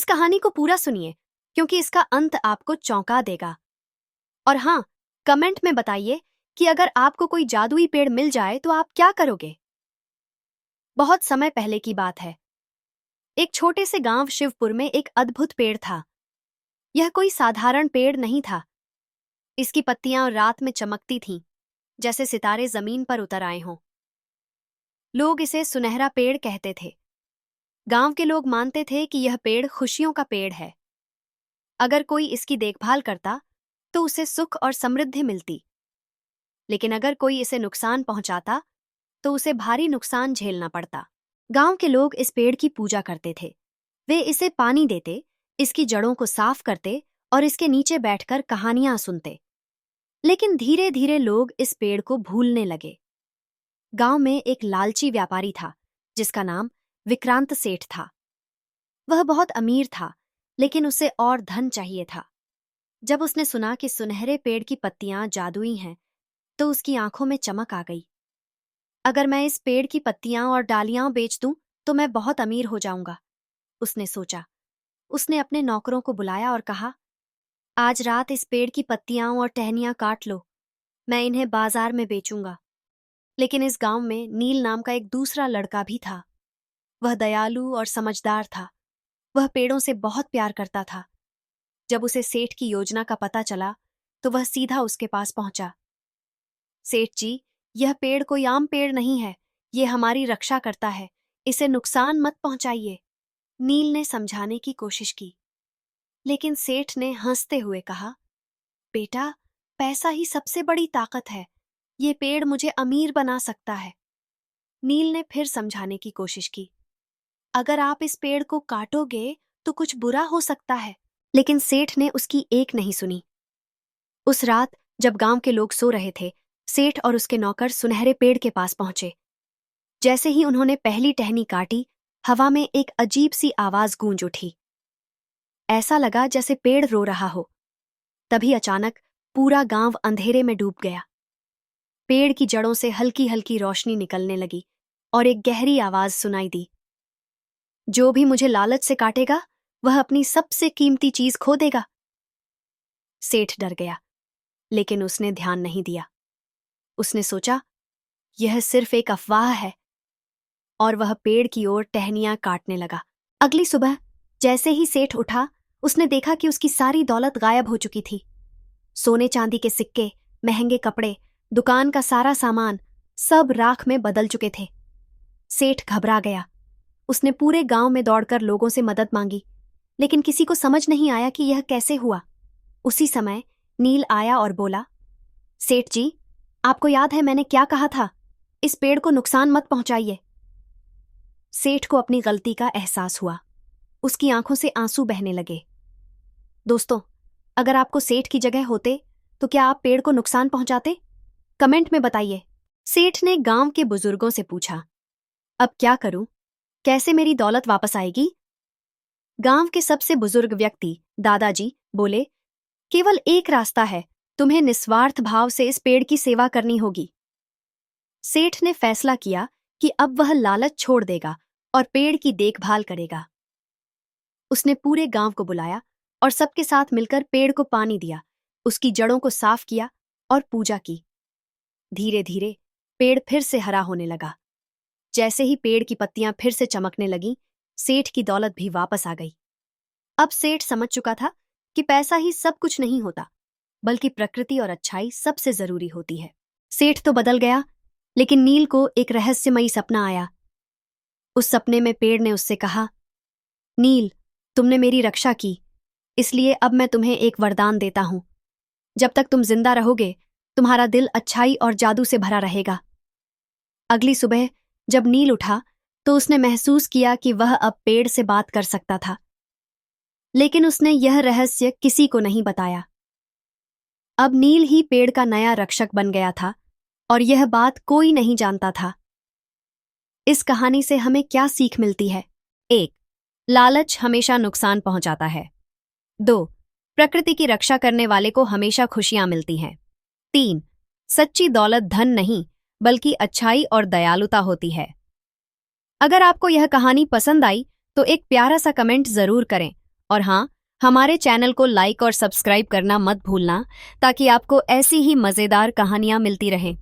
इस कहानी को पूरा सुनिए क्योंकि इसका अंत आपको चौंका देगा। और हाँ, कमेंट में बताइए कि अगर आपको कोई जादुई पेड़ मिल जाए तो आप क्या करोगे। बहुत समय पहले की बात है। एक छोटे से गांव शिवपुर में एक अद्भुत पेड़ था। यह कोई साधारण पेड़ नहीं था। इसकी पत्तियां रात में चमकती थीं, जैसे सितारे जमीन पर उतर आए हों। लोग इसे सुनहरा पेड़ कहते थे। गांव के लोग मानते थे कि यह पेड़ खुशियों का पेड़ है। अगर कोई इसकी देखभाल करता तो उसे सुख और समृद्धि मिलती, लेकिन अगर कोई इसे नुकसान पहुंचाता तो उसे भारी नुकसान झेलना पड़ता। गांव के लोग इस पेड़ की पूजा करते थे। वे इसे पानी देते, इसकी जड़ों को साफ करते और इसके नीचे बैठकर कहानियां सुनते। लेकिन धीरे धीरे लोग इस पेड़ को भूलने लगे। गांव में एक लालची व्यापारी था जिसका नाम विक्रांत सेठ था। वह बहुत अमीर था, लेकिन उसे और धन चाहिए था। जब उसने सुना कि सुनहरे पेड़ की पत्तियां जादुई हैं, तो उसकी आंखों में चमक आ गई। अगर मैं इस पेड़ की पत्तियां और डालियां बेच दूं तो मैं बहुत अमीर हो जाऊंगा, उसने सोचा। उसने अपने नौकरों को बुलाया और कहा, आज रात इस पेड़ की पत्तियां और टहनियां काट लो, मैं इन्हें बाजार में बेचूंगा। लेकिन इस गांव में नील नाम का एक दूसरा लड़का भी था। वह दयालु और समझदार था। वह पेड़ों से बहुत प्यार करता था। जब उसे सेठ की योजना का पता चला तो वह सीधा उसके पास पहुंचा। सेठ जी, यह पेड़ कोई आम पेड़ नहीं है, ये हमारी रक्षा करता है, इसे नुकसान मत पहुंचाइए। नील ने समझाने की कोशिश की, लेकिन सेठ ने हंसते हुए कहा, बेटा, पैसा ही सबसे बड़ी ताकत है, ये पेड़ मुझे अमीर बना सकता है। नील ने फिर समझाने की कोशिश की, अगर आप इस पेड़ को काटोगे तो कुछ बुरा हो सकता है। लेकिन सेठ ने उसकी एक नहीं सुनी। उस रात जब गांव के लोग सो रहे थे, सेठ और उसके नौकर सुनहरे पेड़ के पास पहुंचे। जैसे ही उन्होंने पहली टहनी काटी, हवा में एक अजीब सी आवाज गूंज उठी। ऐसा लगा जैसे पेड़ रो रहा हो। तभी अचानक पूरा गांव अंधेरे में डूब गया। पेड़ की जड़ों से हल्की हल्की रोशनी निकलने लगी और एक गहरी आवाज सुनाई दी, जो भी मुझे लालच से काटेगा वह अपनी सबसे कीमती चीज खो देगा। सेठ डर गया, लेकिन उसने ध्यान नहीं दिया। उसने सोचा, यह सिर्फ एक अफवाह है, और वह पेड़ की ओर टहनियां काटने लगा। अगली सुबह जैसे ही सेठ उठा, उसने देखा कि उसकी सारी दौलत गायब हो चुकी थी। सोने चांदी के सिक्के, महंगे कपड़े, दुकान का सारा सामान, सब राख में बदल चुके थे। सेठ घबरा गया। उसने पूरे गांव में दौड़कर लोगों से मदद मांगी, लेकिन किसी को समझ नहीं आया कि यह कैसे हुआ। उसी समय नील आया और बोला, सेठ जी, आपको याद है मैंने क्या कहा था, इस पेड़ को नुकसान मत पहुंचाइए। सेठ को अपनी गलती का एहसास हुआ। उसकी आंखों से आंसू बहने लगे। दोस्तों, अगर आपको सेठ की जगह होते तो क्या आप पेड़ को नुकसान पहुंचाते? कमेंट में बताइए। सेठ ने गांव के बुजुर्गों से पूछा, अब क्या करूं? कैसे मेरी दौलत वापस आएगी? गांव के सबसे बुजुर्ग व्यक्ति दादाजी बोले, केवल एक रास्ता है, तुम्हें निस्वार्थ भाव से इस पेड़ की सेवा करनी होगी। सेठ ने फैसला किया कि अब वह लालच छोड़ देगा और पेड़ की देखभाल करेगा। उसने पूरे गांव को बुलाया और सबके साथ मिलकर पेड़ को पानी दिया, उसकी जड़ों को साफ किया और पूजा की। धीरे धीरे पेड़ फिर से हरा होने लगा। जैसे ही पेड़ की पत्तियां फिर से चमकने लगीं, सेठ की दौलत भी वापस आ गई। अब सेठ समझ चुका था कि पैसा ही सब कुछ नहीं होता, बल्कि प्रकृति और अच्छाई सबसे जरूरी होती है। सेठ तो बदल गया, लेकिन नील को एक रहस्यमयी सपना आया। उस सपने में पेड़ ने उससे कहा, नील, तुमने मेरी रक्षा की, इसलिए अब मैं तुम्हें एक वरदान देता हूं। जब तक तुम जिंदा रहोगे, तुम्हारा दिल अच्छाई और जादू से भरा रहेगा। अगली सुबह जब नील उठा तो उसने महसूस किया कि वह अब पेड़ से बात कर सकता था, लेकिन उसने यह रहस्य किसी को नहीं बताया। अब नील ही पेड़ का नया रक्षक बन गया था और यह बात कोई नहीं जानता था। इस कहानी से हमें क्या सीख मिलती है? 1. लालच हमेशा नुकसान पहुंचाता है। 2. प्रकृति की रक्षा करने वाले को हमेशा खुशियां मिलती हैं। 3. सच्ची दौलत धन नहीं, बल्कि अच्छाई और दयालुता होती है। अगर आपको यह कहानी पसंद आई तो एक प्यारा सा कमेंट जरूर करें और हाँ, हमारे चैनल को लाइक और सब्सक्राइब करना मत भूलना ताकि आपको ऐसी ही मज़ेदार कहानियाँ मिलती रहें।